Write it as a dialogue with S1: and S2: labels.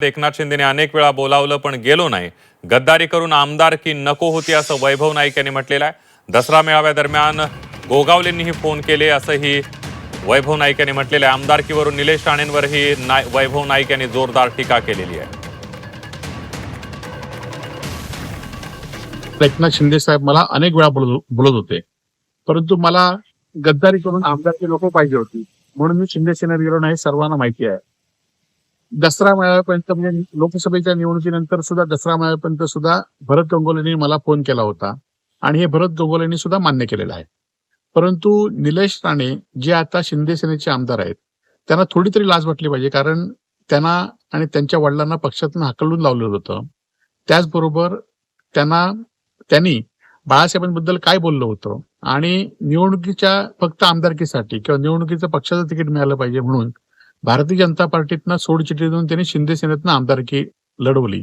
S1: एकनाथ शिंदेने अनेक वेळा बोलावलं पण गेलो नाही. गद्दारी करून आमदारकी नको होती असं वैभव नाईक यांनी म्हटलेलं आहे. दसरा मेळाव्यादरम्यान गोगावलेंनीही फोन केले असंही वैभव नाईक यांनी म्हटलेलं आहे. आमदारकीवरून निलेश राणेंवरही वैभव नाईक यांनी जोरदार टीका केलेली आहे.
S2: एकनाथ शिंदे साहेब मला अनेक वेळा बोलत होते, परंतु मला गद्दारी करून आमदारकी नको पाहिजे होती म्हणून मी शिंदे सेनेत गेलो नाही, सर्वांना माहिती आहे. दसरा मेळाव्यापर्यंत म्हणजे लोकसभेच्या निवडणुकीनंतर सुद्धा दसरा मेळाव्यापर्यंत सुद्धा भरत गंगोलेंनी मला फोन केला होता आणि हे भरत गंगोलेंनी सुद्धा मान्य केलेलं आहे. परंतु निलेश राणे जे आता शिंदे सेनेचे आमदार आहेत त्यांना थोडी तरी लाज वाटली पाहिजे, कारण त्यांना आणि त्यांच्या वडिलांना पक्षातून हाकलून लावलेलं होतं. त्याचबरोबर त्यांनी बाळासाहेबांबद्दल काय बोललं होतं आणि निवडणुकीच्या फक्त आमदारकीसाठी किंवा निवडणुकीचं पक्षाचं तिकीट मिळालं पाहिजे म्हणून भारतीय जनता पार्टीतनं सोडचिठ्ठी देऊन त्यांनी शिंदे सेनेतनं आमदारकी लढवली.